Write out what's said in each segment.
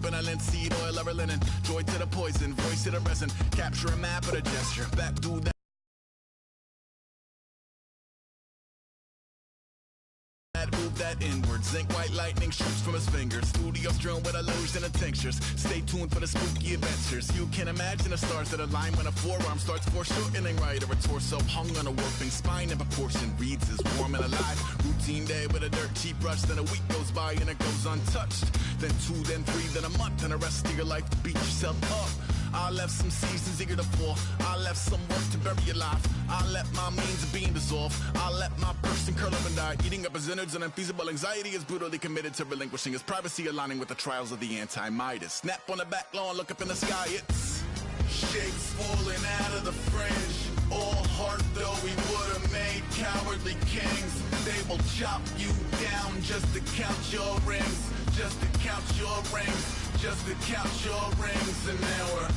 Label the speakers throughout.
Speaker 1: soap and I lent seed oil ever linen. Joy to the poison, voice to the resin. Capture a map of a gesture. Back do that. Move that inward. Zinc white lightning shoots from his fingers. Studios strewn with a lotion and tinctures. Stay tuned for the spooky adventures. You can imagine the stars that align when a forearm starts foreshortening right, or a torso hung on a warping spine in proportion. Reads as warm and alive. Routine day with a dirt cheap brush. Then a week goes by and it goes untouched. Then 2, then 3, then a month, and the rest of your life to beat yourself up. I left some seasons eager to fall. I left some work to bury your life. I let my means of being dissolved. I let my person curl up and die. Eating up his innards and unfeasible anxiety is brutally committed to relinquishing his privacy, aligning with the trials of the anti-Midas. Snap on the back lawn, look up in the sky, it's shapes falling out of the fringe. All heart though we would have made cowardly kings. They will chop you down just to count your rings. Just to count your rings. Just to count your rings. And now we're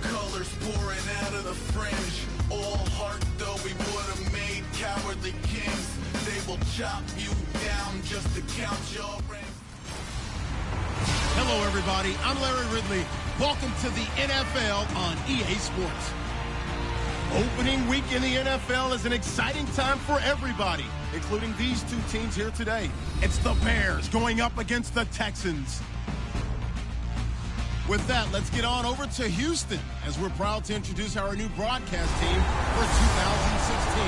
Speaker 1: colors pouring out of the fringe. All heart though we would have made cowardly kings. They will chop you down just to count your rings.
Speaker 2: Hello everybody, I'm Larry Ridley. Welcome to the NFL on EA Sports. Opening week in the NFL is an exciting time for everybody, including these two teams here today. It's the Bears going up against the Texans. With that, let's get on over to Houston as we're proud to introduce our new broadcast team for 2016,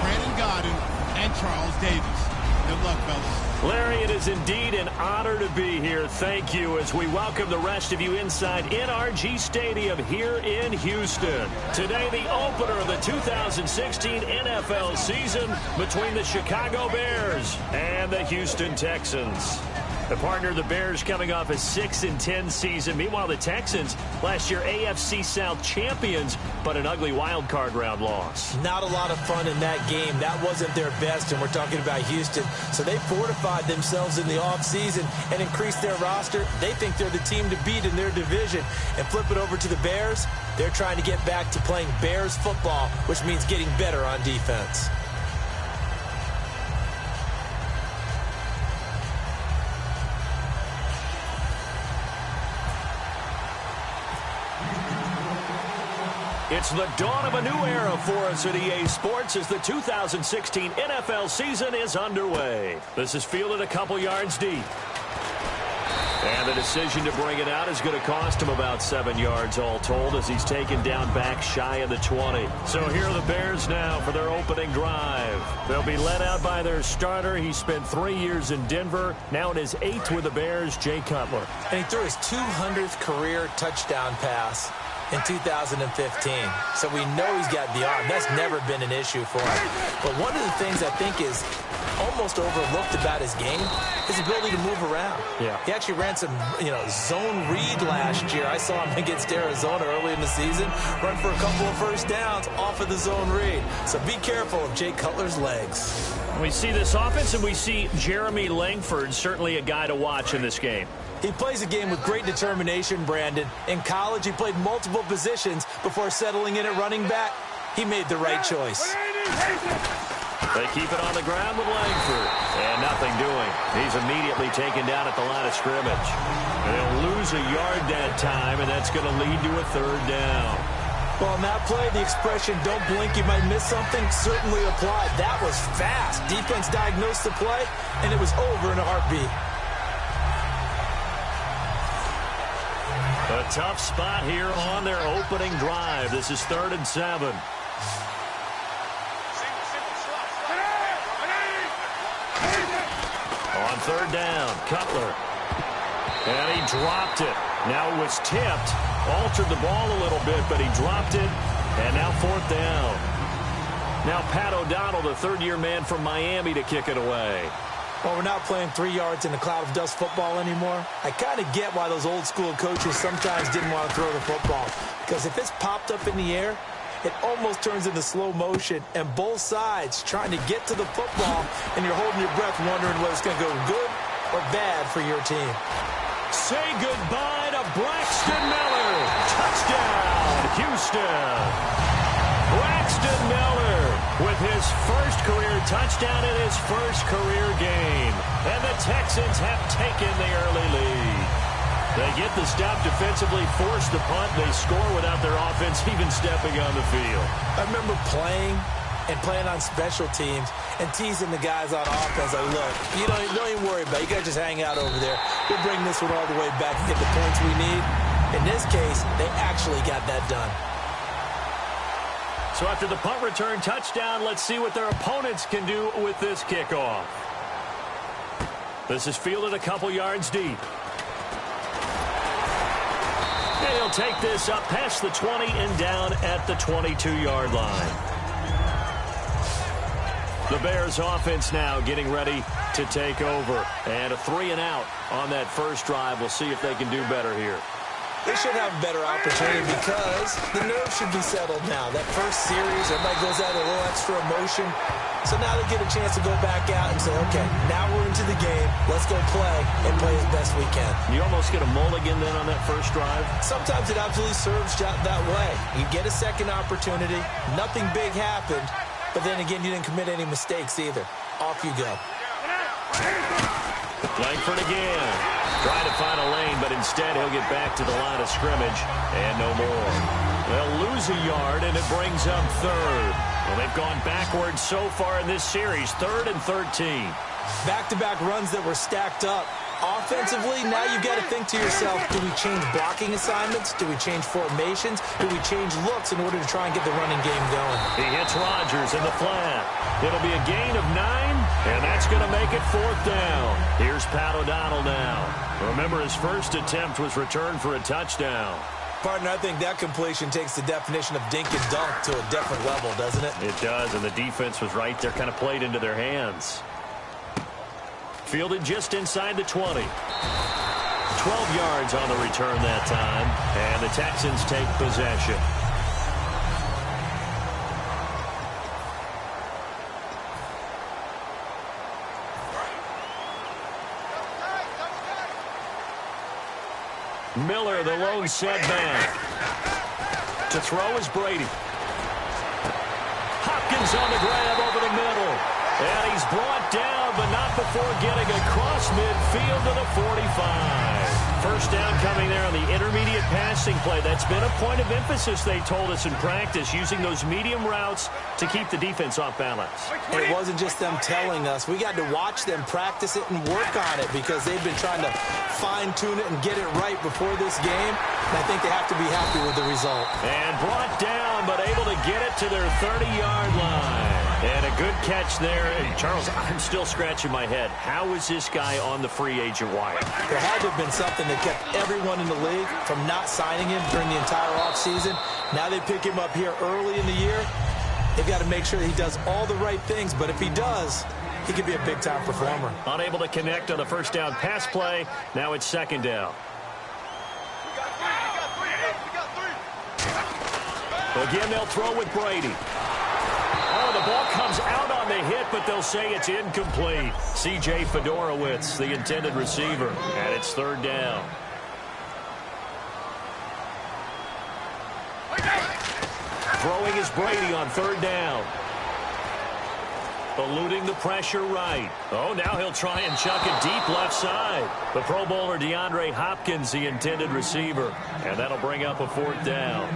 Speaker 2: Brandon Godden and Charles Davis. Good luck, fellas.
Speaker 3: Larry, it is indeed an honor to be here. Thank you as we welcome the rest of you inside NRG Stadium here in Houston. Today, the opener of the 2016 NFL season between the Chicago Bears and the Houston Texans. The partner of the Bears coming off a 6-10 season. Meanwhile, the Texans, last year AFC South champions, but an ugly wild card round loss.
Speaker 4: Not a lot of fun in that game. That wasn't their best, and we're talking about Houston. So they fortified themselves in the offseason and increased their roster. They think they're the team to beat in their division. And flip it over to the Bears, they're trying to get back to playing Bears football, which means getting better on defense.
Speaker 3: It's the dawn of a new era for us at EA Sports as the 2016 NFL season is underway. This is fielded a couple yards deep. And the decision to bring it out is going to cost him about 7 yards all told as he's taken down back shy of the 20. So here are the Bears now for their opening drive. They'll be led out by their starter. He spent 3 years in Denver, now in his 8th with the Bears, Jay Cutler.
Speaker 4: And he threw his 200th career touchdown pass in 2015. So we know he's got the arm. That's never been an issue for him. But one of the things I think is almost overlooked about his game is his ability to move around.
Speaker 3: Yeah.
Speaker 4: He actually ran some, zone read last year. I saw him against Arizona early in the season, run for a couple of first downs off of the zone read. So be careful of Jay Cutler's legs.
Speaker 3: We see this offense, and we see Jeremy Langford, certainly a guy to watch in this game.
Speaker 4: He plays a game with great determination, Brandon. In college, he played multiple positions before settling in at running back. He made the right choice.
Speaker 3: They keep it on the ground with Langford. And nothing doing. He's immediately taken down at the line of scrimmage. And they'll lose a yard that time, and that's going to lead to a third down.
Speaker 4: Well, on that play, the expression, don't blink, you might miss something, certainly applied. That was fast. Defense diagnosed the play, and it was over in a heartbeat.
Speaker 3: A tough spot here on their opening drive. This is 3rd and 7. On 3rd down, Cutler. And he dropped it. Now it was tipped. Altered the ball a little bit, but he dropped it. And now 4th down. Now Pat O'Donnell, the third-year man from Miami, to kick it away.
Speaker 4: Well, we're not playing 3 yards in a cloud of dust football anymore. I kind of get why those old-school coaches sometimes didn't want to throw the football. Because if it's popped up in the air, it almost turns into slow motion. And both sides trying to get to the football, and you're holding your breath wondering whether it's going to go good or bad for your team.
Speaker 3: Say goodbye to Braxton Miller. Touchdown, Houston. Braxton Miller with his first career touchdown in his first career game. And the Texans have taken the early lead. They get the stop defensively, force the punt. They score without their offense even stepping on the field.
Speaker 4: I remember playing on special teams and teasing the guys on offense. Like, look, don't even worry about it. You guys just hang out over there. We'll bring this one all the way back and get the points we need. In this case, they actually got that done.
Speaker 3: So after the punt return touchdown, let's see what their opponents can do with this kickoff. This is fielded a couple yards deep. And he'll take this up past the 20 and down at the 22-yard line. The Bears offense now getting ready to take over. And a 3-and-out on that first drive. We'll see if they can do better here.
Speaker 4: They should have a better opportunity because the nerves should be settled now. That first series, everybody goes out with a little extra emotion. So now they get a chance to go back out and say, okay, now we're into the game. Let's go play and play as best we can.
Speaker 3: You almost get a mulligan then on that first drive?
Speaker 4: Sometimes it absolutely serves that way. You get a second opportunity. Nothing big happened. But then again, you didn't commit any mistakes either. Off you go.
Speaker 3: Langford again. Trying to find a lane, but instead he'll get back to the line of scrimmage. And no more. They'll lose a yard, and it brings up third. Well, they've gone backwards so far in this series. 3rd and 13.
Speaker 4: Back-to-back runs that were stacked up. Offensively, now you've got to think to yourself, do we change blocking assignments? Do we change formations? Do we change looks in order to try and get the running game going?
Speaker 3: He hits Rodgers in the flat. It'll be a gain of 9, and that's going to make it 4th down. Here's Pat O'Donnell now. Remember, his first attempt was returned for a touchdown.
Speaker 4: Partner, I think that completion takes the definition of dink and dunk to a different level, doesn't it?
Speaker 3: It does, and the defense was right there, kind of played into their hands. Fielded just inside the 20. 12 yards on the return that time, and the Texans take possession. Miller, the lone setback. To throw is Brady. Hopkins on the grab over the middle. And he's brought down, but not before getting across midfield to the 45. First down coming there on the intermediate passing play. That's been a point of emphasis, they told us in practice, using those medium routes to keep the defense off balance.
Speaker 4: And it wasn't just them telling us. We got to watch them practice it and work on it because they've been trying to fine-tune it and get it right before this game. And I think they have to be happy with the result.
Speaker 3: And brought down, but able to get it to their 30-yard line. And a good catch there. And Charles, I'm still scratching my head. How is this guy on the free agent wire?
Speaker 4: There had to have been something that kept everyone in the league from not signing him during the entire offseason. Now they pick him up here early in the year. They've got to make sure that he does all the right things. But if he does, he could be a big-time performer.
Speaker 3: Unable to connect on the first down pass play. Now it's 2nd down. Again, they'll throw with Brady. Oh, the ball comes out on the hit, but they'll say it's incomplete. C.J. Fedorowicz, the intended receiver, and it's 3rd down. Throwing is Brady on 3rd down. Eluding the pressure right. Oh, now he'll try and chuck it deep left side. The Pro Bowler DeAndre Hopkins, the intended receiver. And that'll bring up a 4th down.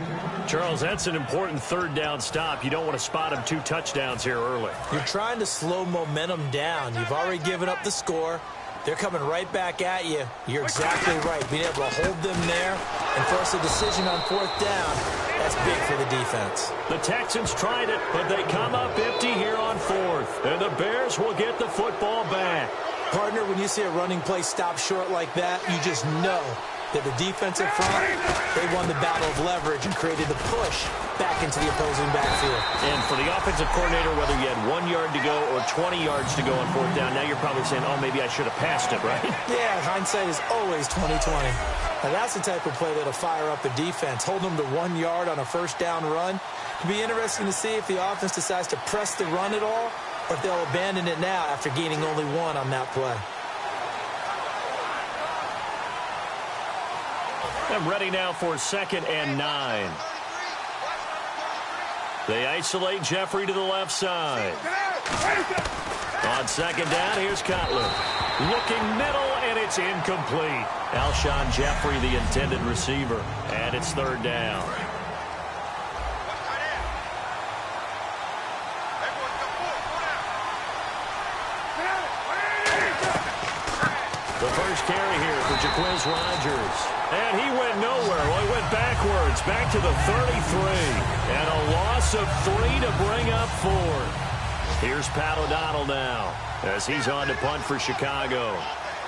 Speaker 3: Charles, that's an important 3rd down stop. You don't want to spot him 2 touchdowns here early.
Speaker 4: You're trying to slow momentum down. You've already given up the score. They're coming right back at you. You're exactly right. Being able to hold them there and force a decision on 4th down, that's big for the defense.
Speaker 3: The Texans tried it, but they come up empty here on 4th. And the Bears will get the football back.
Speaker 4: Partner, when you see a running play stop short like that, you just know that the defensive front, they won the battle of leverage and created the push back into the opposing backfield.
Speaker 3: And for the offensive coordinator, whether you had 1 yard to go or 20 yards to go on 4th down, now you're probably saying, oh, maybe I should have passed it, right?
Speaker 4: Yeah, hindsight is always 20/20. Now, that's the type of play that'll fire up a defense. Hold them to 1 yard on a first down run. It'll be interesting to see if the offense decides to press the run at all or if they'll abandon it now after gaining only 1 on that play.
Speaker 3: I'm ready now for 2nd and 9. They isolate Jeffrey to the left side. On 2nd down, here's Cutler. Looking middle, and it's incomplete. Alshon Jeffrey, the intended receiver, and it's third down. The first carry here for Jaquiz Rodgers. And he went nowhere. Well, he went backwards, back to the 33. And a loss of 3 to bring up 4. Here's Pat O'Donnell now as he's on to punt for Chicago.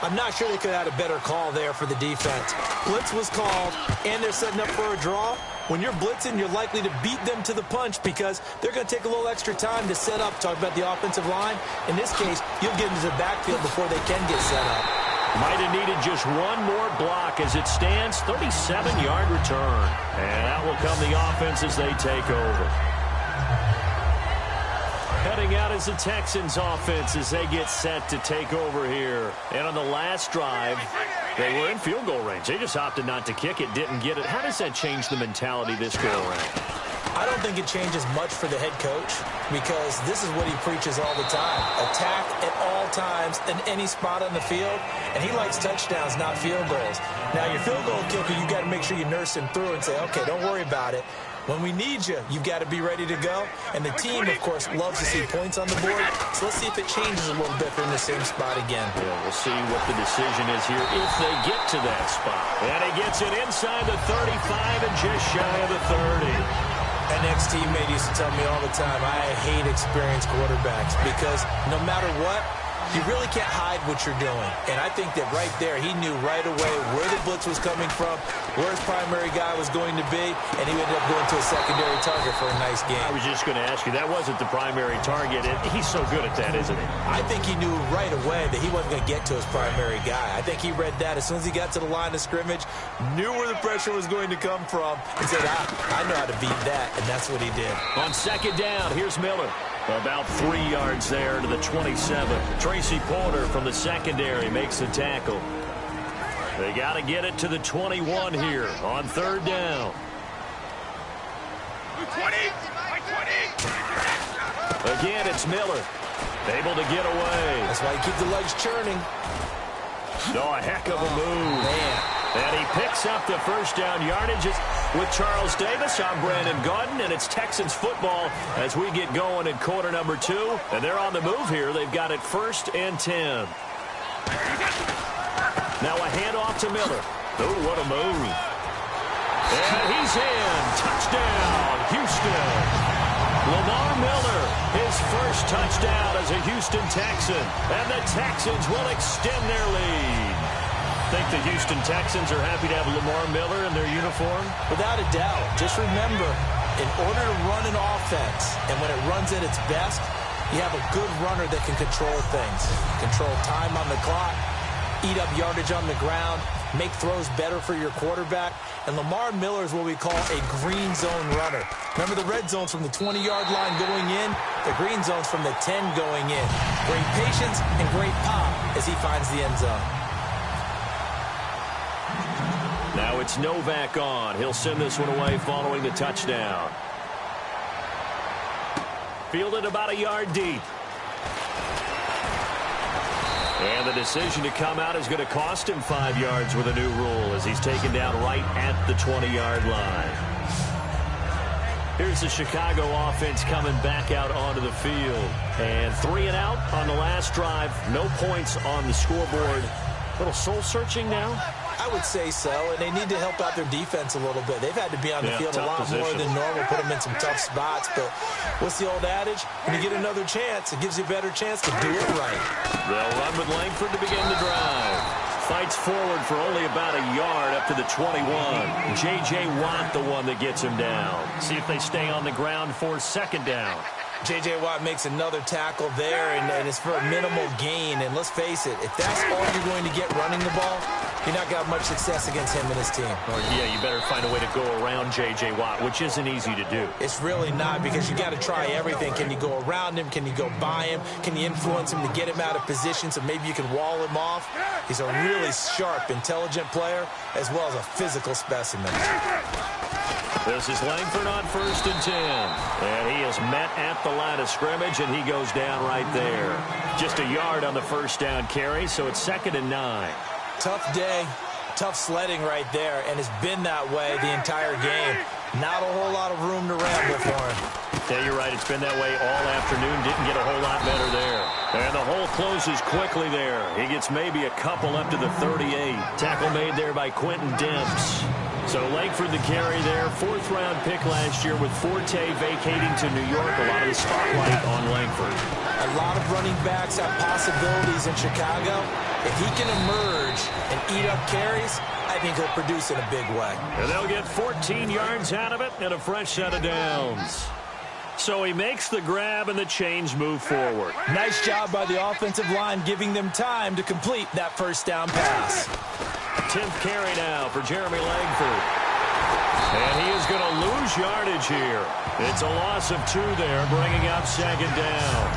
Speaker 4: I'm not sure they could have had a better call there for the defense. Blitz was called, and they're setting up for a draw. When you're blitzing, you're likely to beat them to the punch because they're going to take a little extra time to set up. Talk about the offensive line. In this case, you'll get into the backfield before they can get set up.
Speaker 3: Might have needed just one more block as it stands. 37-yard return. And out will come the offense as they take over. Heading out is the Texans offense as they get set to take over here. And on the last drive, they were in field goal range. They just opted not to kick it, didn't get it. How does that change the mentality this go around?
Speaker 4: I don't think it changes much for the head coach because this is what he preaches all the time. Attack at all times in any spot on the field, and he likes touchdowns, not field goals. Now, your field goal kicker, you got to make sure you nurse him through and say, okay, don't worry about it. When we need you, you've got to be ready to go. And the team, of course, loves to see points on the board. So let's see if it changes a little bit if they're in the same spot again.
Speaker 3: Yeah, we'll see what the decision is here if they get to that spot. And he gets it inside the 35 and just shy of the 30.
Speaker 4: An ex-teammate used to tell me all the time, I hate experienced quarterbacks because no matter what, you really can't hide what you're doing. And I think that right there, he knew right away where the blitz was coming from, where his primary guy was going to be, and he ended up going to a secondary target for a nice game.
Speaker 3: I was just going to ask you, that wasn't the primary target. He's so good at that, isn't he?
Speaker 4: I think he knew right away that he wasn't going to get to his primary guy. I think he read that as soon as he got to the line of scrimmage, knew where the pressure was going to come from, and said, I know how to beat that, and that's what he did.
Speaker 3: On second down, here's Miller. About 3 yards there to the 27. Tracy Porter from the secondary makes the tackle. They got to get it to the 21 here on third down.
Speaker 2: 20!
Speaker 3: Again, it's Miller. Able to get away.
Speaker 4: That's why you keep the legs churning.
Speaker 3: No, a heck of a move.
Speaker 4: Man.
Speaker 3: And he picks up the first down yardage with Charles Davis. I'm Brandon Gaudin, and it's Texans football as we get going in quarter number 2. And they're on the move here. They've got it 1st and 10. Now a handoff to Miller. Oh, what a move. And he's in. Touchdown, Houston. Lamar Miller, his first touchdown as a Houston Texan. And the Texans will extend their lead. Think the Houston Texans are happy to have Lamar Miller in their uniform?
Speaker 4: Without a doubt. Just remember, in order to run an offense, and when it runs at its best, you have a good runner that can control things. Control time on the clock, eat up yardage on the ground, make throws better for your quarterback. And Lamar Miller is what we call a green zone runner. Remember the red zone's from the 20-yard line going in, the green zone's from the 10 going in. Great patience and great pop as he finds the end zone.
Speaker 3: Now it's Novak on. He'll send this one away following the touchdown. Fielded about a yard deep. And the decision to come out is going to cost him 5 yards with a new rule as he's taken down right at the 20-yard line. Here's the Chicago offense coming back out onto the field. And 3 and out on the last drive. No points on the scoreboard. A little soul-searching now?
Speaker 4: I would say so, and they need to help out their defense a little bit. They've had to be on the field a lot more than normal, put them in some tough spots. But what's the old adage? When you get another chance, it gives you a better chance to do it right.
Speaker 3: They'll run with Langford to begin the drive. Fights forward for only about a yard up to the 21. J.J. Watt, the one that gets him down. See if they stay on the ground for second down.
Speaker 4: J.J. Watt makes another tackle there, and it's for a minimal gain. And let's face it, if that's all you're going to get running the ball, you're not going to have much success against him and his team.
Speaker 3: Yeah, you better find a way to go around J.J. Watt, which isn't easy to do.
Speaker 4: It's really not, because you got to try everything. Can you go around him? Can you go by him? Can you influence him to get him out of position so maybe you can wall him off? He's a really sharp, intelligent player, as well as a physical specimen.
Speaker 3: This is Langford on 1st and 10. And he is met at the line of scrimmage, and he goes down right there. Just a yard on the first down carry, so it's 2nd and 9.
Speaker 4: Tough day, tough sledding right there, and it's been that way the entire game. Not a whole lot of room to ramble for him.
Speaker 3: Yeah, you're right. It's been that way all afternoon. Didn't get a whole lot better there. And the hole closes quickly there. He gets maybe a couple up to the 38. Tackle made there by Quentin Demps. So Langford the carry there. 4th-round pick last year with Forte vacating to New York. A lot of the spotlight on Langford.
Speaker 4: A lot of running backs have possibilities in Chicago. If he can emerge and eat up carries, I think he'll produce in a big way.
Speaker 3: And they'll get 14 yards out of it and a fresh set of downs. So he makes the grab and the chains move forward.
Speaker 4: Nice job by the offensive line giving them time to complete that first down pass.
Speaker 3: 10th carry now for Jeremy Langford. And he is going to lose yardage here. It's a loss of 2 there, bringing up 2nd down.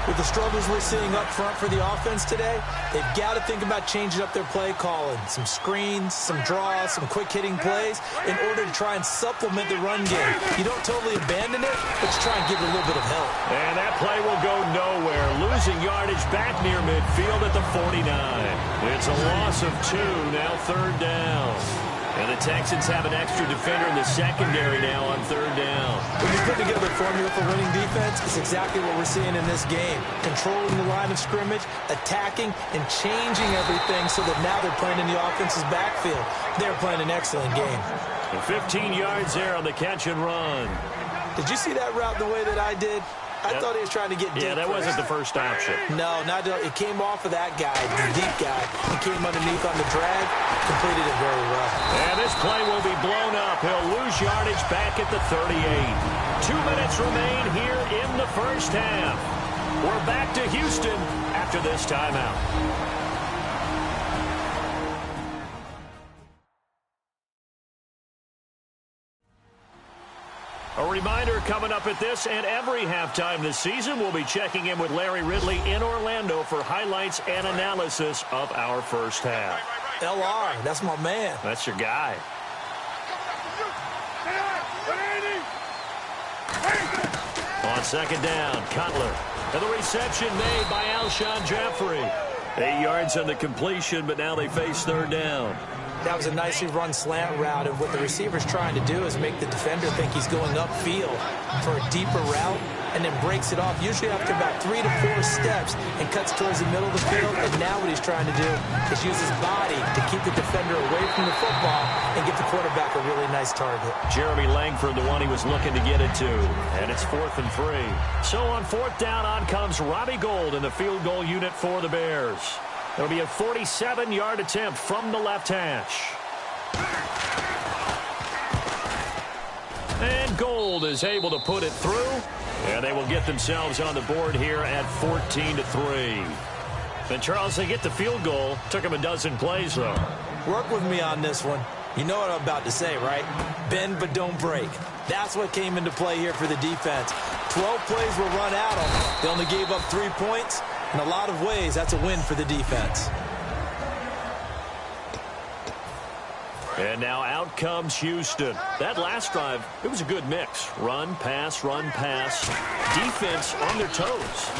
Speaker 4: With the struggles we're seeing up front for the offense today, they've got to think about changing up their play calling. Some screens, some draws, some quick-hitting plays in order to try and supplement the run game. You don't totally abandon it, but you try and give it a little bit of help.
Speaker 3: And that play will go nowhere. Losing yardage back near midfield at the 49. It's a loss of 2, now 3rd down. And the Texans have an extra defender in the secondary now on 3rd down.
Speaker 4: When you put together a formula for winning defense, it's exactly what we're seeing in this game. Controlling the line of scrimmage, attacking, and changing everything so that now they're playing in the offense's backfield. They're playing an excellent game.
Speaker 3: And 15 yards there on the catch and run.
Speaker 4: Did you see that route the way that I did? I thought he was trying to get deep.
Speaker 3: Yeah, that wasn't the first option.
Speaker 4: No, not it came off of that guy, the deep guy. He came underneath on the drag, completed it very well.
Speaker 3: And this play will be blown up. He'll lose yardage back at the 38. 2 minutes remain here in the first half. We're back to Houston after this timeout. A reminder coming up at this and every halftime this season, we'll be checking in with Larry Ridley in Orlando for highlights and analysis of our first half.
Speaker 4: LR, that's my man.
Speaker 3: That's your guy. On 2nd down, Cutler. And the reception made by Alshon Jeffrey. 8 yards on the completion, but now they face 3rd down.
Speaker 4: That was a nicely run slant route, and what the receiver's trying to do is make the defender think he's going upfield for a deeper route, and then breaks it off, usually after about 3 to 4 steps, and cuts towards the middle of the field. And now what he's trying to do is use his body to keep the defender away from the football and give the quarterback a really nice target.
Speaker 3: Jeremy Langford, the one he was looking to get it to, and it's 4th and 3. So on 4th down, on comes Robbie Gould in the field goal unit for the Bears. It'll be a 47-yard attempt from the left hash. And Gould is able to put it through. And they will get themselves on the board here at 14-3. And Charles, they get the field goal. Took them a dozen plays, though.
Speaker 4: Work with me on this one. You know what I'm about to say, right? Bend but don't break. That's what came into play here for the defense. 12 plays were run at them. They only gave up 3 points. In a lot of ways, that's a win for the defense.
Speaker 3: And now out comes Houston. That last drive, it was a good mix. Run, pass, defense on their toes.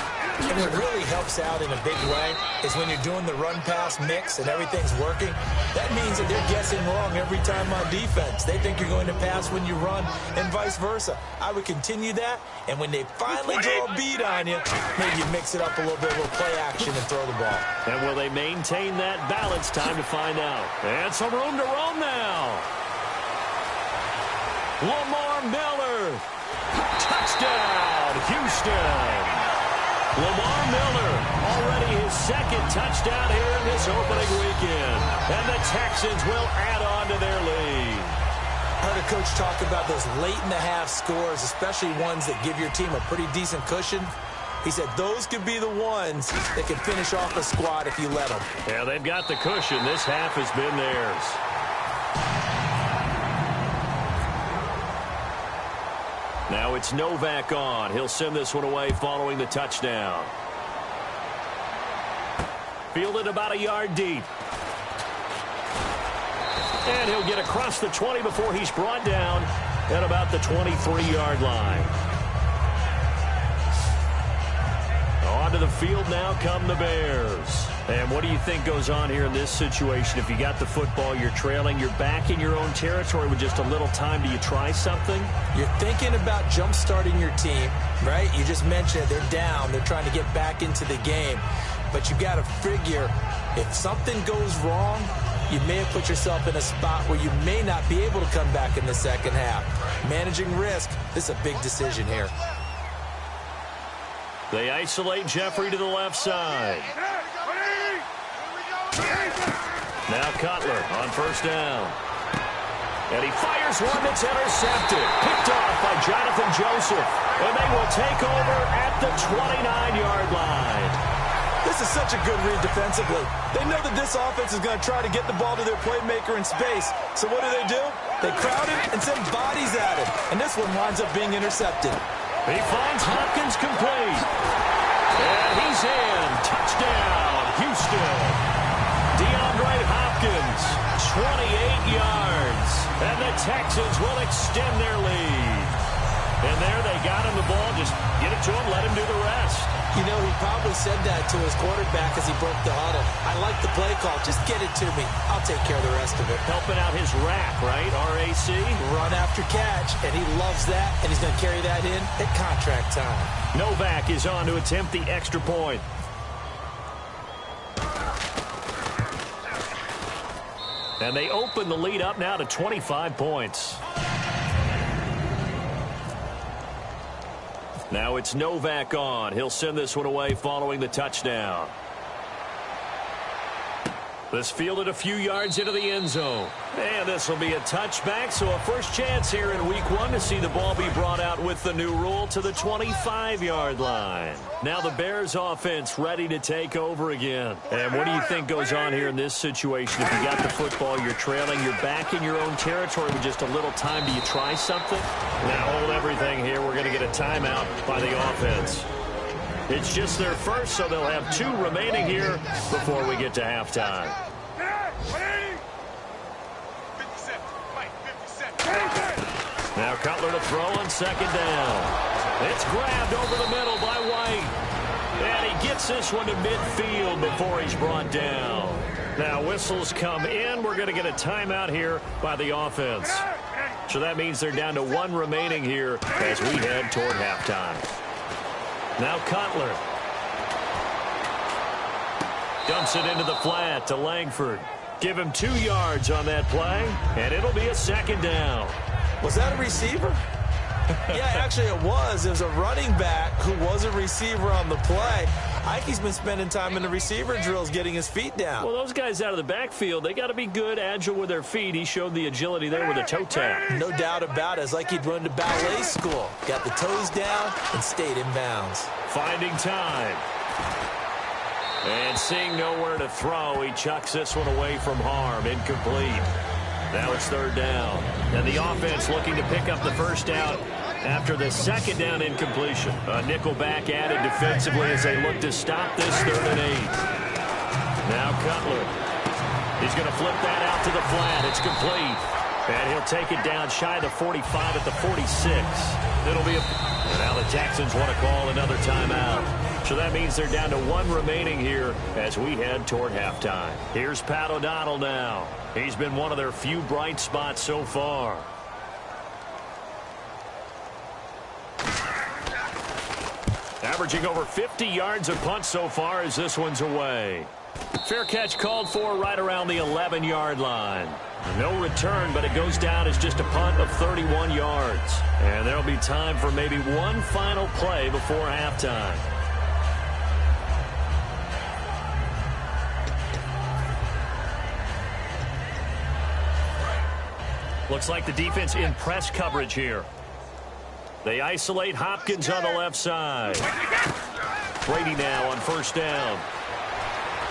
Speaker 4: And what really helps out in a big way is when you're doing the run-pass mix and everything's working, that means that they're guessing wrong every time on defense. They think you're going to pass when you run and vice versa. I would continue that, and when they finally draw a beat on you, maybe you mix it up a little bit with play action and throw the ball.
Speaker 3: And will they maintain that balance? Time to find out. And some room to roam now. Lamar Miller. Touchdown, Houston. Lamar Miller, already his 2nd touchdown here in this opening weekend. And the Texans will add on to their lead.
Speaker 4: I heard a coach talk about those late-in-the-half scores, especially ones that give your team a pretty decent cushion. He said those could be the ones that can finish off a squad if you let them.
Speaker 3: Yeah, they've got the cushion. This half has been theirs. Now it's Novak on. He'll send this one away following the touchdown. Fielded about a yard deep. And he'll get across the 20 before he's brought down at about the 23-yard line. Onto the field now come the Bears. And what do you think goes on here in this situation? If you got the football, you're trailing, you're back in your own territory with just a little time. Do you try something?
Speaker 4: You're thinking about jump-starting your team, right? You just mentioned they're down. They're trying to get back into the game. But you got to figure if something goes wrong, you may have put yourself in a spot where you may not be able to come back in the second half. Managing risk, this is a big decision here.
Speaker 3: They isolate Jeffrey to the left side. Now Cutler on first down. And he fires one that's intercepted. Picked off by Jonathan Joseph. And they will take over at the 29-yard line.
Speaker 4: This is such a good read defensively. They know that this offense is going to try to get the ball to their playmaker in space. So what do? They crowd him and send bodies at him. And this one winds up being intercepted.
Speaker 3: He finds Hopkins complete. And he's in. Touchdown, Houston. DeAndre Hopkins, 28 yards. And the Texans will extend their lead. And there they got him the ball. Just get it to him, let him do the rest.
Speaker 4: You know, he probably said that to his quarterback as he broke the huddle. I like the play call. Just get it to me. I'll take care of the rest of it.
Speaker 3: Helping out his rack, right? RAC.
Speaker 4: Run after catch, and he loves that, and he's going to carry that in at contract time.
Speaker 3: Novak is on to attempt the extra point. And they open the lead up now to 25 points. Now it's Novak on. He'll send this one away following the touchdown. This fielded a few yards into the end zone. And this will be a touchback, so a first chance here in week one to see the ball be brought out with the new rule to the 25-yard line. Now the Bears offense ready to take over again. And what do you think goes on here in this situation? If you got the football, you're trailing, you're back in your own territory with just a little time. Do you try something? Now hold everything here. We're going to get a timeout by the offense. It's just their first, so they'll have 2 remaining here before we get to halftime. Now Cutler to throw on second down. It's grabbed over the middle by White. And he gets this one to midfield before he's brought down. Now whistles come in. We're going to get a timeout here by the offense. So that means they're down to 1 remaining here as we head toward halftime. Now Cutler dumps it into the flat to Langford. Give him 2 yards on that play, and it'll be a second down.
Speaker 4: Was that a receiver? Yeah, actually it was. It was a running back who was a receiver on the play. Ike's been spending time in the receiver drills getting his feet down.
Speaker 3: Well, those guys out of the backfield, they got to be good, agile with their feet. He showed the agility there with a toe tap.
Speaker 4: No doubt about it. It's like he'd run to ballet school. Got the toes down and stayed in bounds.
Speaker 3: Finding time. And seeing nowhere to throw, he chucks this one away from harm. Incomplete. Now it's third down. And the offense looking to pick up the first down after the second down incompletion. A nickel back added defensively as they look to stop this 3rd and 8. Now Cutler. He's going to flip that out to the flat. It's complete. And he'll take it down shy of the 45 at the 46. It'll be and now the Texans want to call another timeout. So that means they're down to 1 remaining here as we head toward halftime. Here's Pat O'Donnell now. He's been one of their few bright spots so far. Averaging over 50 yards a punt so far as this one's away. Fair catch called for right around the 11-yard line. No return, but it goes down as just a punt of 31 yards. And there'll be time for maybe one final play before halftime. Looks like the defense in press coverage here. They isolate Hopkins on the left side. Brady now on first down.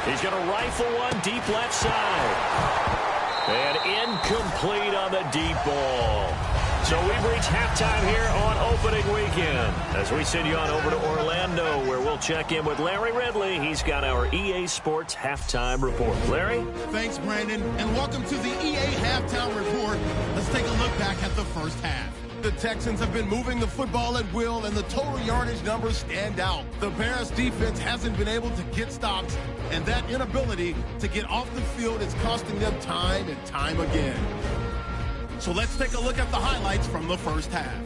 Speaker 3: He's going to rifle one deep left side. And incomplete on the deep ball. So we've reached halftime here on opening weekend. As we send you on over to Orlando, where we'll check in with Larry Ridley. He's got our EA Sports Halftime Report. Larry?
Speaker 2: Thanks, Brandon, and welcome to the EA Halftime Report. Let's take a look back at the first half. The Texans have been moving the football at will, and the total yardage numbers stand out. The Bears defense hasn't been able to get stops, and that inability to get off the field is costing them time and time again. So let's take a look at the highlights from the first half.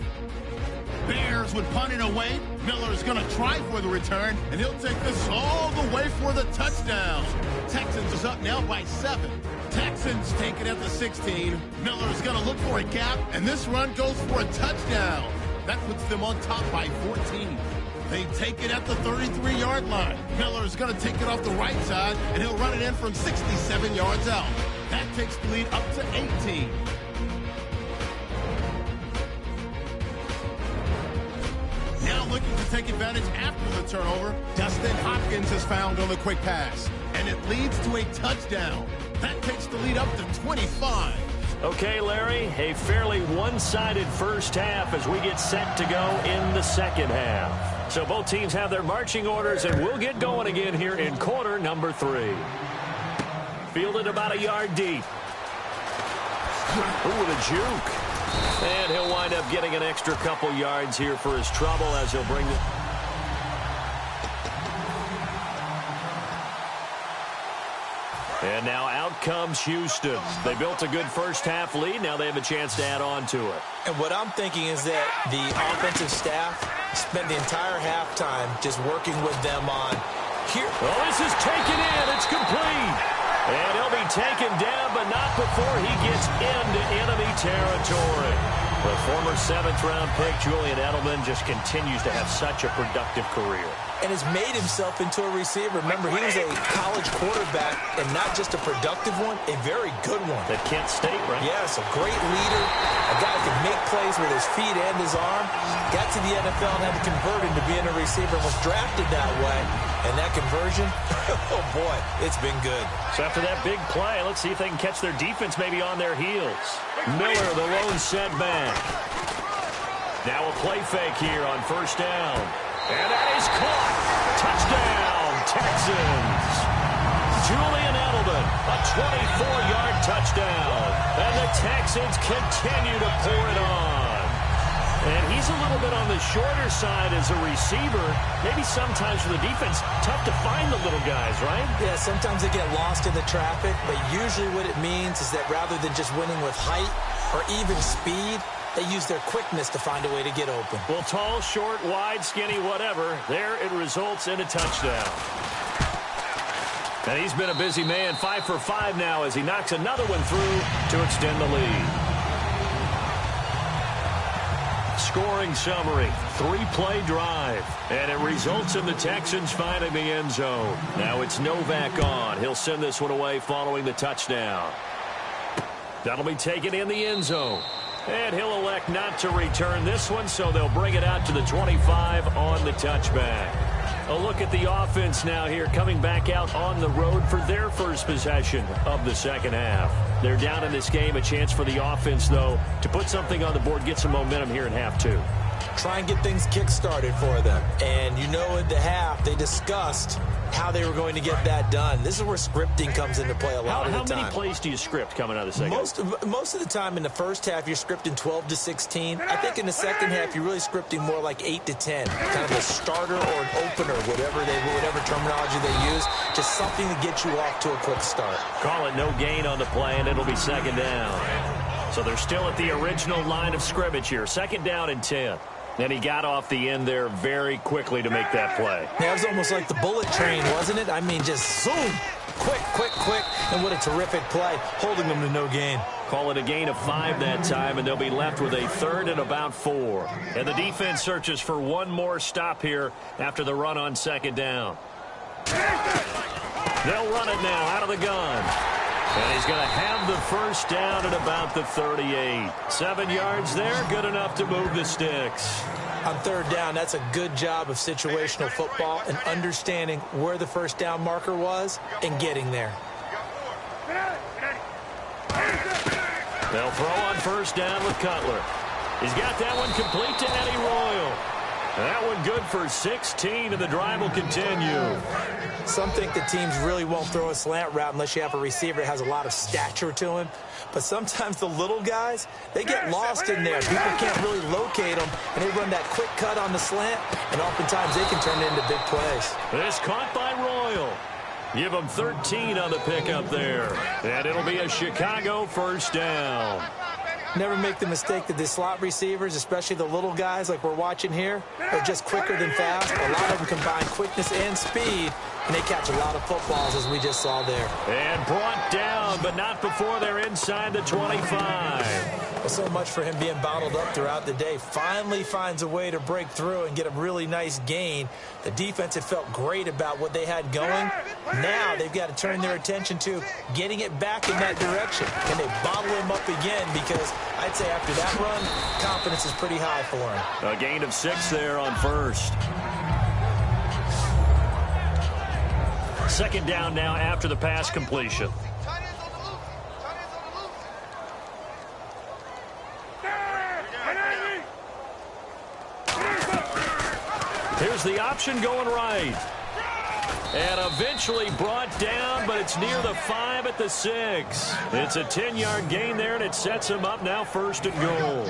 Speaker 2: Bears would punt it away. Miller's going to try for the return, and he'll take this all the way for the touchdown. Texans is up now by 7. Texans take it at the 16. Miller's going to look for a gap, and this run goes for a touchdown. That puts them on top by 14. They take it at the 33-yard line. Miller's going to take it off the right side, and he'll run it in from 67 yards out. That takes the lead up to 18. Now looking to take advantage after the turnover, Dustin Hopkins is found on the quick pass, and it leads to a touchdown. That takes the lead up to 25.
Speaker 3: Okay, Larry, a fairly one-sided first half as we get set to go in the second half. So both teams have their marching orders, and we'll get going again here in quarter number 3. Fielded about a yard deep. Ooh, with a juke. And he'll wind up getting an extra couple yards here for his trouble as he'll bring it. And now out comes Houston. They built a good first-half lead. Now they have a chance to add on to it.
Speaker 4: And what I'm thinking is that the offensive staff spent the entire halftime just working with them on here.
Speaker 3: Well, this is taken in. It's complete. And he'll be taken down, but not before he gets into enemy territory. The former 7th-round pick, Julian Edelman, just continues to have such a productive career.
Speaker 4: And has made himself into a receiver. Remember, he was a college quarterback, and not just a productive one, a very good one.
Speaker 3: At Kent State, right?
Speaker 4: Yes, a great leader, a guy who can make plays with his feet and his arm. Got to the NFL and had to convert into being a receiver and was drafted that way. And that conversion, oh boy, it's been good.
Speaker 3: So after that big play, let's see if they can catch their defense maybe on their heels. Miller, the lone setback. Now a play fake here on first down. And that is caught. Touchdown, Texans. Julian Edelman, a 24-yard touchdown. And the Texans continue to pour it on. And he's a little bit on the shorter side as a receiver. Maybe sometimes for the defense, tough to find the little guys, right?
Speaker 4: Yeah, sometimes they get lost in the traffic, but usually what it means is that rather than just winning with height or even speed, they use their quickness to find a way to get open.
Speaker 3: Well, tall, short, wide, skinny, whatever, there it results in a touchdown. And he's been a busy man, 5 for 5 now as he knocks another one through to extend the lead. Scoring summary, 3-play drive, and it results in the Texans finding the end zone. Now it's Novak on. He'll send this one away following the touchdown. That'll be taken in the end zone. And he'll elect not to return this one, so they'll bring it out to the 25 on the touchback. A look at the offense now here, coming back out on the road for their first possession of the second half. They're down in this game. A chance for the offense, though, to put something on the board, get some momentum here in half 2.
Speaker 4: Try and get things kick-started for them. And you know at the half, they discussed how they were going to get that done. This is where scripting comes into play a lot of the time.
Speaker 3: How many plays do you script coming out of the second?
Speaker 4: Most of the time in the first half, you're scripting 12 to 16. I think in the second half, you're really scripting more like 8 to 10. Kind of a starter or an opener, whatever terminology they use. Just something to get you off to a quick start.
Speaker 3: Call it no gain on the play, and it'll be second down. So they're still at the original line of scrimmage here. Second down and 10. And he got off the end there very quickly to make that play.
Speaker 4: Yeah, it was almost like the bullet train, wasn't it? I mean, just zoom. Quick. And what a terrific play, holding them to no gain.
Speaker 3: Call it a gain of 5 that time, and they'll be left with a 3rd and about 4. And the defense searches for one more stop here after the run on second down. They'll run it now out of the gun. And he's going to have the first down at about the 38. 7 yards there, good enough to move the sticks.
Speaker 4: On third down, that's a good job of situational football and understanding where the first down marker was and getting there.
Speaker 3: They'll throw on first down with Cutler. He's got that one complete to Eddie Royal. That one good for 16, and the drive will continue.
Speaker 4: Some think the teams really won't throw a slant route unless you have a receiver that has a lot of stature to him. But sometimes the little guys, they get lost in there. People can't really locate them, and they run that quick cut on the slant, and oftentimes they can turn it into big plays.
Speaker 3: This caught by Royal. Give them 13 on the pickup there. And it'll be a Chicago first down.
Speaker 4: Never make the mistake that the slot receivers, especially the little guys like we're watching here, are just quicker than fast. A lot of them combine quickness and speed, and they catch a lot of footballs, as we just saw there.
Speaker 3: And brought down, but not before they're inside the 25.
Speaker 4: Well, so much for him being bottled up throughout the day. Finally finds a way to break through and get a really nice gain. The defense had felt great about what they had going. Now they've got to turn their attention to getting it back in that direction. Can they bottle him up again? Because I'd say after that run, confidence is pretty high for him.
Speaker 3: A gain of 6 there on first. Second down now after the pass completion. Here's the option going right. And eventually brought down, but it's near the 5 at the 6. It's a 10-yard gain there, and it sets him up now first and goal.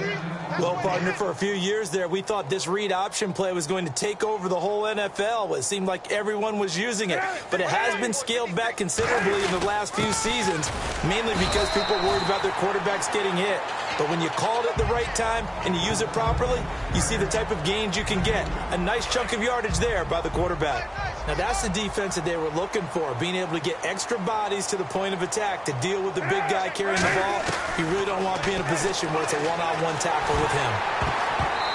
Speaker 4: Well, partner, for a few years there, we thought this read option play was going to take over the whole NFL. It seemed like everyone was using it, but it has been scaled back considerably in the last few seasons, mainly because people are worried about their quarterbacks getting hit. But when you call it at the right time and you use it properly, you see the type of gains you can get. A nice chunk of yardage there by the quarterback. Now, that's the defense that they were looking for, being able to get extra bodies to the point of attack to deal with the big guy carrying the ball. You really don't want to be in a position where it's a one-on-one tackle with him.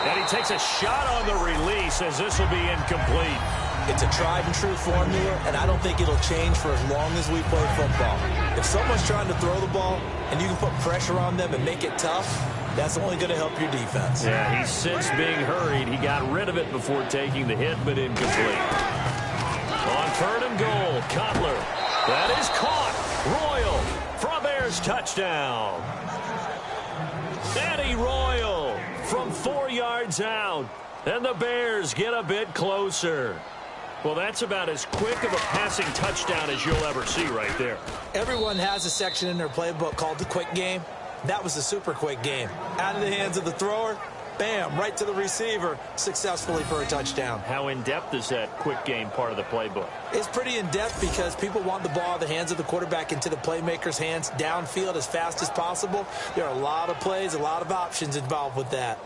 Speaker 3: And he takes a shot on the release as this will be incomplete.
Speaker 4: It's a tried-and-true formula, and I don't think it'll change for as long as we play football. If someone's trying to throw the ball and you can put pressure on them and make it tough, that's only going to help your defense.
Speaker 3: Yeah, he's since being hurried. He got rid of it before taking the hit, but incomplete. On 3rd and goal, Cutler. That is caught. Royal from Bears touchdown. Eddie Royal from 4 yards out. And the Bears get a bit closer. Well, that's about as quick of a passing touchdown as you'll ever see right there.
Speaker 4: Everyone has a section in their playbook called the quick game. That was the super quick game. Out of the hands of the thrower, bam, right to the receiver, successfully for a touchdown.
Speaker 3: How in-depth is that quick game part of the playbook?
Speaker 4: It's pretty in-depth because people want the ball out of the hands of the quarterback into the playmaker's hands downfield as fast as possible. There are a lot of plays, a lot of options involved with that.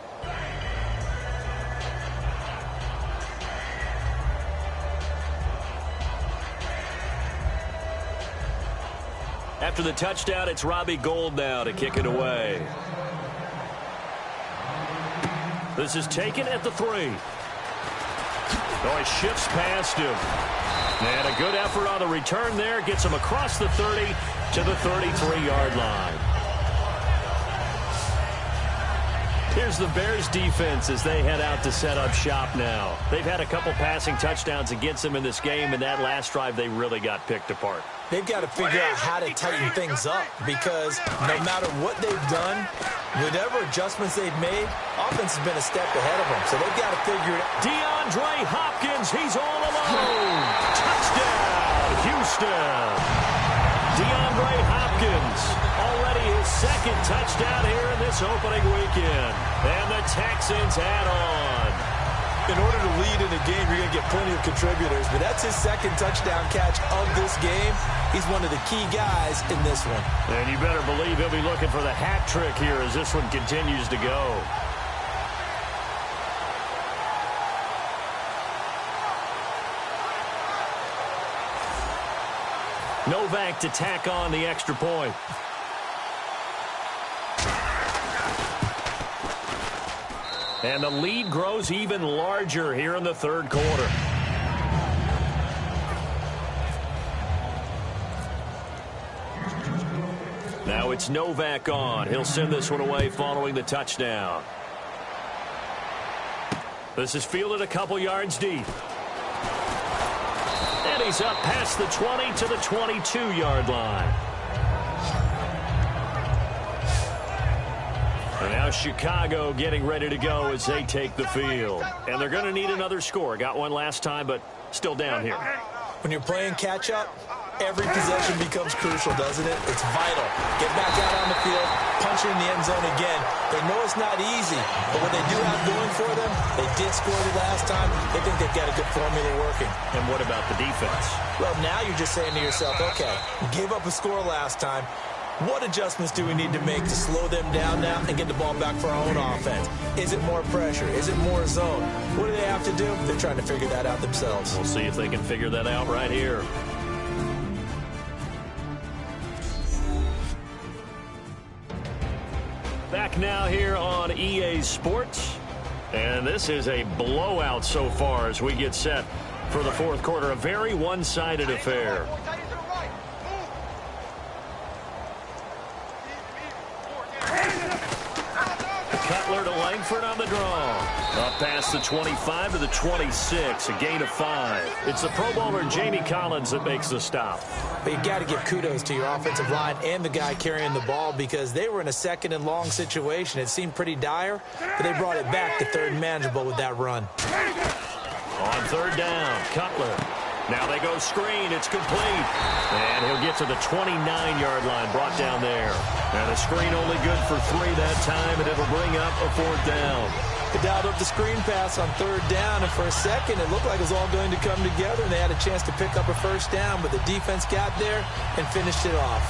Speaker 3: After the touchdown, it's Robbie Gould now to kick it away. This is taken at the 3. Oh, he shifts past him. And a good effort on the return there. Gets him across the 30 to the 33-yard line. Here's the Bears defense as they head out to set up shop now. They've had a couple passing touchdowns against them in this game, and that last drive they really got picked apart.
Speaker 4: They've got to figure out how to tighten things up because no matter what they've done, whatever adjustments they've made, offense has been a step ahead of them. So they've got to figure it out.
Speaker 3: DeAndre Hopkins, he's all alone. Touchdown, Houston. DeAndre Hopkins, already his 2nd touchdown here in this opening weekend. And the Texans add on.
Speaker 4: In order to lead in a game, you're going to get plenty of contributors, but that's his 2nd touchdown catch of this game. He's one of the key guys in this one.
Speaker 3: And you better believe he'll be looking for the hat trick here as this one continues to go. Novak to tack on the extra point. And the lead grows even larger here in the 3rd quarter. Now it's Novak on. He'll send this one away following the touchdown. This is fielded a couple yards deep. And he's up past the 20 to the 22-yard line. And now Now Chicago getting ready to go as they take the field. And they're going to need another score. Got one last time, but still down here.
Speaker 4: When you're playing catch-up, every possession becomes crucial, doesn't it? It's vital. Get back out on the field, punch it in the end zone again. They know it's not easy, but what they do have going for them, they did score the last time. They think they've got a good formula working.
Speaker 3: And what about the defense?
Speaker 4: Well, now you're just saying to yourself, okay, we gave up a score last time. What adjustments do we need to make to slow them down now and get the ball back for our own offense? Is it more pressure? Is it more zone? What do they have to do? They're trying to figure that out themselves.
Speaker 3: We'll see if they can figure that out right here. Back now here on EA Sports. And this is a blowout so far as we get set for the fourth quarter. A very one-sided affair. Cutler to Langford on the draw. Up past the 25 to the 26, a gain of 5. It's the Pro Bowler Jamie Collins that makes the stop.
Speaker 4: But you got to give kudos to your offensive line and the guy carrying the ball because they were in a second and long situation. It seemed pretty dire, but they brought it back to third and manageable with that run.
Speaker 3: On third down, Cutler. Now they go screen. It's complete. And he'll get to the 29-yard line, brought down there. And the screen only good for 3 that time, and it'll bring up a fourth down.
Speaker 4: They dialed up the screen pass on third down, and for a second it looked like it was all going to come together, and they had a chance to pick up a first down, but the defense got there and finished it off.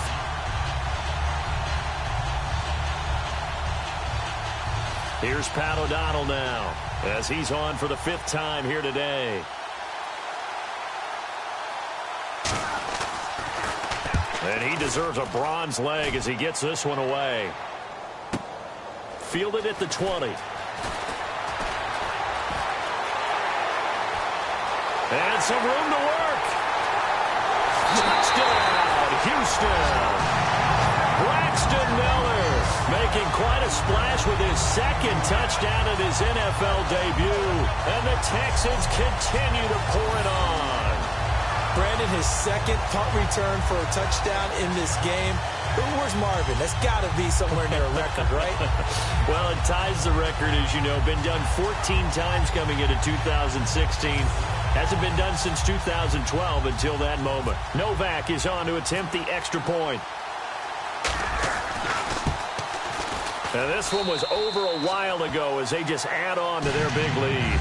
Speaker 3: Here's Pat O'Donnell now, as he's on for the 5th time here today. And he deserves a bronze leg as he gets this one away. Fielded at the 20. And some room to work. Touchdown, Houston. Braxton Miller making quite a splash with his second touchdown in his NFL debut. And the Texans continue to pour it on.
Speaker 4: Brandon, his second punt return for a touchdown in this game. Where's Marvin? That's got to be somewhere near a record, right?
Speaker 3: Well, it ties the record, as you know. Been done 14 times coming into 2016. Hasn't been done since 2012 until that moment. Novak is on to attempt the extra point. And this one was over a while ago as they just add on to their big lead.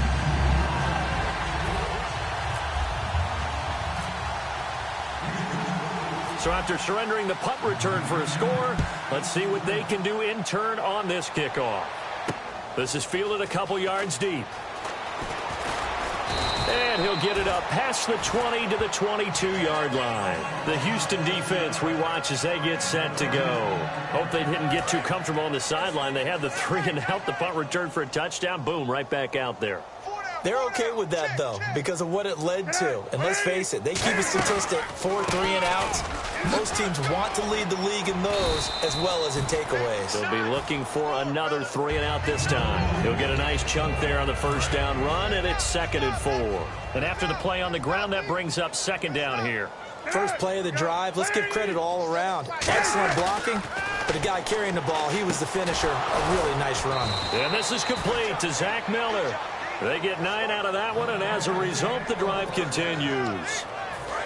Speaker 3: So after surrendering the punt return for a score, let's see what they can do in turn on this kickoff. This is fielded a couple yards deep. And he'll get it up past the 20 to the 22-yard line. The Houston defense we watch as they get set to go. Hope they didn't get too comfortable on the sideline. They had the 3 and out, the punt return for a touchdown. Boom, right back out there.
Speaker 4: They're okay with that, though, because of what it led to. And let's face it, they keep a statistic 4 3-and-outs. Most teams want to lead the league in those as well as in takeaways.
Speaker 3: They'll be looking for another 3-and-out this time. He'll get a nice chunk there on the first down run, and it's 2nd and 4. And after the play on the ground, that brings up 2nd down here.
Speaker 4: First play of the drive, let's give credit all around. Excellent blocking, but the guy carrying the ball, he was the finisher. A really nice run.
Speaker 3: And this is complete to Zach Miller. They get 9 out of that one, and as a result, the drive continues.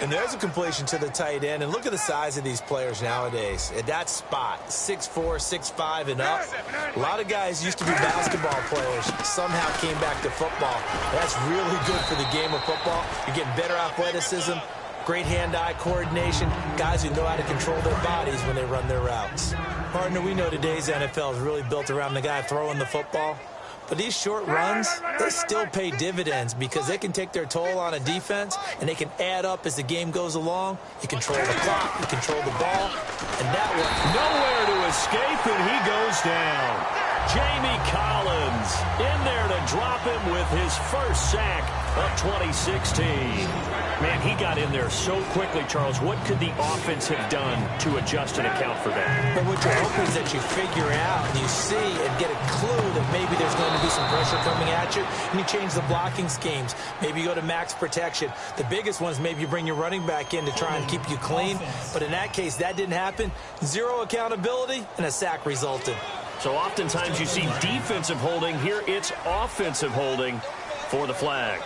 Speaker 4: And there's a completion to the tight end. And look at the size of these players nowadays. At that spot, 6'4", 6'5", and up. A lot of guys used to be basketball players, somehow came back to football. That's really good for the game of football. You're getting better athleticism, great hand-eye coordination, guys who know how to control their bodies when they run their routes. Partner, we know today's NFL is really built around the guy throwing the football. But these short runs, they still pay dividends because they can take their toll on a defense, and they can add up as the game goes along. You control the clock, you control the ball, and that one.
Speaker 3: Nowhere to escape, and he goes down. Jamie Collins in there to drop him with his first sack of 2016. Man, he got in there so quickly, Charles. What could the offense have done to adjust and account for that?
Speaker 4: But what you're hoping is that you figure out and you see and get a clue that maybe there's going to be some pressure coming at you, and you change the blocking schemes. Maybe you go to max protection. The biggest one is maybe you bring your running back in to try and keep you clean. But in that case, that didn't happen. Zero accountability, and a sack resulted.
Speaker 3: So oftentimes you see defensive holding. Here it's offensive holding for the flag.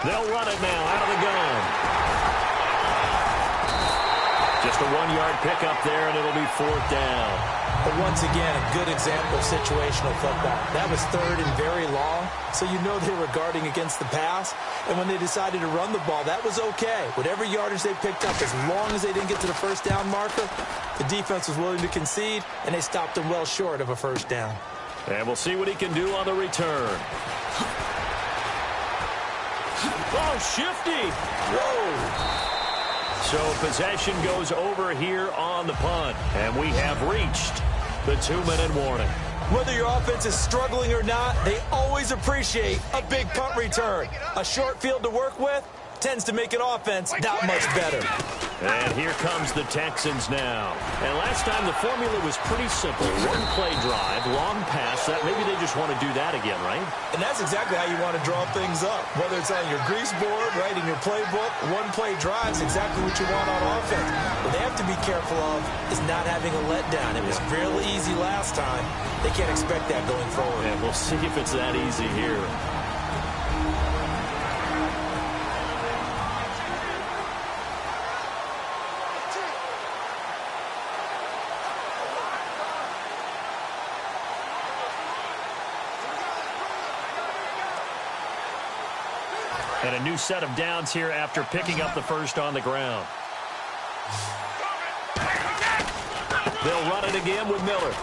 Speaker 3: They'll run it now out of the gun. Just a 1-yard pickup there, and it'll be 4th down.
Speaker 4: But once again, a good example of situational football. That was 3rd and very long, so you know they were guarding against the pass. And when they decided to run the ball, that was okay. Whatever yardage they picked up, as long as they didn't get to the 1st down marker, the defense was willing to concede, and they stopped them well short of a 1st down.
Speaker 3: And we'll see what he can do on the return. Oh, shifty.
Speaker 4: Whoa.
Speaker 3: So possession goes over here on the punt. And we have reached the 2-minute warning.
Speaker 4: Whether your offense is struggling or not, they always appreciate a big punt return. A short field to work with tends to make an offense that much better.
Speaker 3: And here comes the Texans now. And last time the formula was pretty simple. 1-play drive, long pass. That maybe they just want to do that again, right?
Speaker 4: And that's exactly how you want to draw things up. Whether it's on your grease board, right, in your playbook, 1-play drive is exactly what you want on offense. What they have to be careful of is not having a letdown. It was really easy last time. They can't expect that going forward.
Speaker 3: And we'll see if it's that easy here. And a new set of downs here after picking up the first on the ground. They'll run it again with Miller.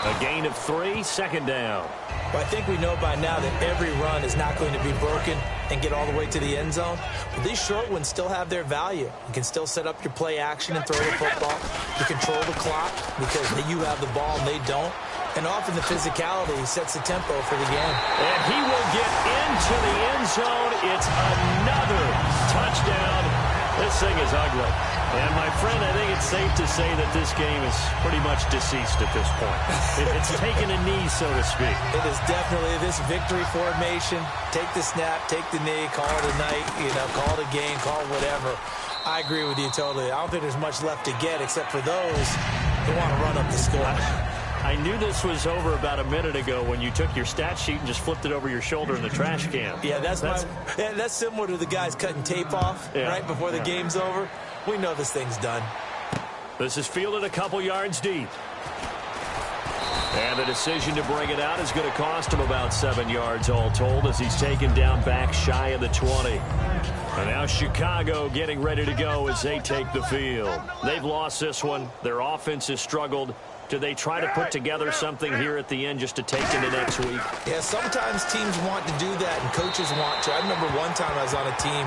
Speaker 3: A gain of 3, 2nd down.
Speaker 4: Well, I think we know by now that every run is not going to be broken and get all the way to the end zone. But these short ones still have their value. You can still set up your play action and throw the football. You control the clock because you have the ball and they don't. And often the physicality sets the tempo for the game.
Speaker 3: And he will get into the end zone. It's another touchdown. This thing is ugly. And, my friend, I think it's safe to say that this game is pretty much deceased at this point. It's taken a knee, so to speak.
Speaker 4: It is definitely this victory formation. Take the snap, take the knee, call it a night, call it a game, call it whatever. I agree with you totally. I don't think there's much left to get except for those who want to run up the score.
Speaker 3: I knew this was over about a minute ago when you took your stat sheet and just flipped it over your shoulder in the trash can.
Speaker 4: Yeah, that's similar to the guys cutting tape off right before the game's over. We know this thing's done.
Speaker 3: This is fielded a couple yards deep. And the decision to bring it out is going to cost him about 7 yards all told as he's taken down back shy of the 20. And now Chicago getting ready to go as they take the field. They've lost this one. Their offense has struggled. Do they try to put together something here at the end just to take into next week?
Speaker 4: Yeah, sometimes teams want to do that and coaches want to. I remember one time I was on a team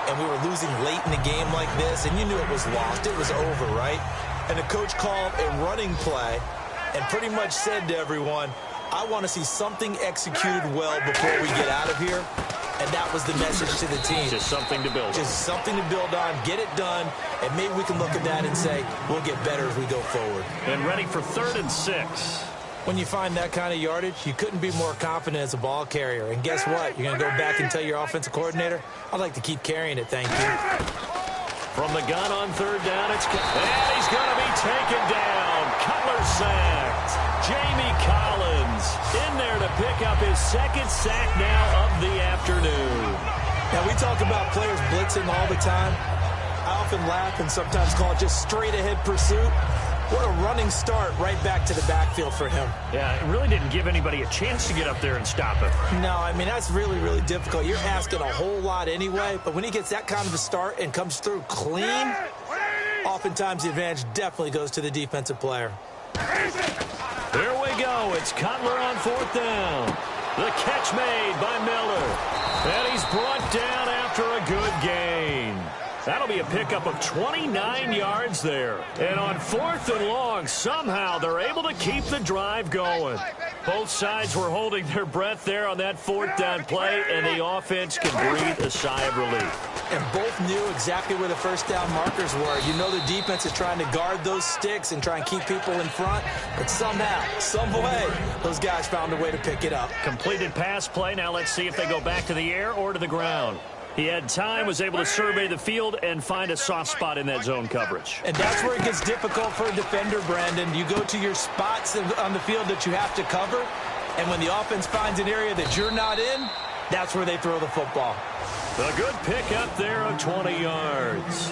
Speaker 4: and we were losing late in the game like this, and you knew it was lost. It was over, right? And the coach called a running play and pretty much said to everyone, I want to see something executed well before we get out of here. And that was the message to the team.
Speaker 3: Just something to build on.
Speaker 4: Just something to build on, get it done, and maybe we can look at that and say, we'll get better as we go forward.
Speaker 3: And ready for 3rd and 6.
Speaker 4: When you find that kind of yardage, you couldn't be more confident as a ball carrier. And guess what? You're going to go back and tell your offensive coordinator, I'd like to keep carrying it, thank you.
Speaker 3: From the gun on 3rd down, and he's going to be taken down. Cutler sacked. Jamie Collins in there to pick up his 2nd sack now of the afternoon.
Speaker 4: Now, we talk about players blitzing all the time. I often laugh and sometimes call it just straight-ahead pursuit. What a running start right back to the backfield for him.
Speaker 3: Yeah, it really didn't give anybody a chance to get up there and stop him.
Speaker 4: No, I mean, that's really, really difficult. You're asking a whole lot anyway, but when he gets that kind of a start and comes through clean, oftentimes the advantage definitely goes to the defensive player.
Speaker 3: Here we go. It's Cutler on 4th down. The catch made by Miller. And he's brought down after a good gain. That'll be a pickup of 29 yards there. And on 4th and long, somehow they're able to keep the drive going. Both sides were holding their breath there on that 4th down play, and the offense can breathe a sigh of relief.
Speaker 4: And both knew exactly where the 1st down markers were. You know the defense is trying to guard those sticks and try and keep people in front, but somehow, some way, those guys found a way to pick it up.
Speaker 3: Completed pass play. Now let's see if they go back to the air or to the ground. He had time, was able to survey the field, and find a soft spot in that zone coverage.
Speaker 4: And that's where it gets difficult for a defender, Brandon. You go to your spots on the field that you have to cover, and when the offense finds an area that you're not in, that's where they throw the football.
Speaker 3: A good pick up there of 20 yards.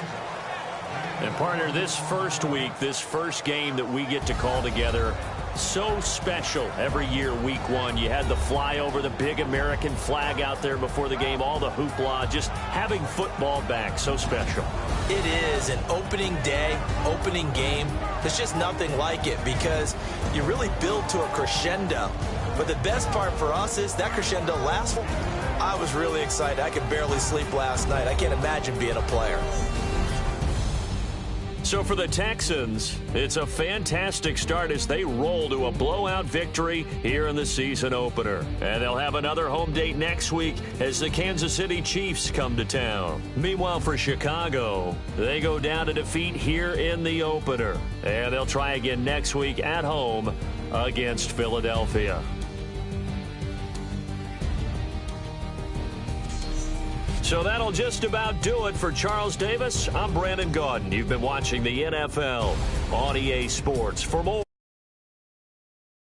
Speaker 3: And, partner, this first week, this first game that we get to call together, so special every year, week one. You had the flyover, the big American flag out there before the game, all the hoopla, just having football back, so special.
Speaker 4: It is an opening day, opening game. There's just nothing like it because you really build to a crescendo. But the best part for us is that crescendo lasts. I was really excited. I could barely sleep last night. I can't imagine being a player.
Speaker 3: So for the Texans, it's a fantastic start as they roll to a blowout victory here in the season opener. And they'll have another home date next week as the Kansas City Chiefs come to town. Meanwhile, for Chicago, they go down to defeat here in the opener. And they'll try again next week at home against Philadelphia. So that'll just about do it for Charles Davis. I'm Brandon Gaudin. You've been watching the NFL on EA Sports. For more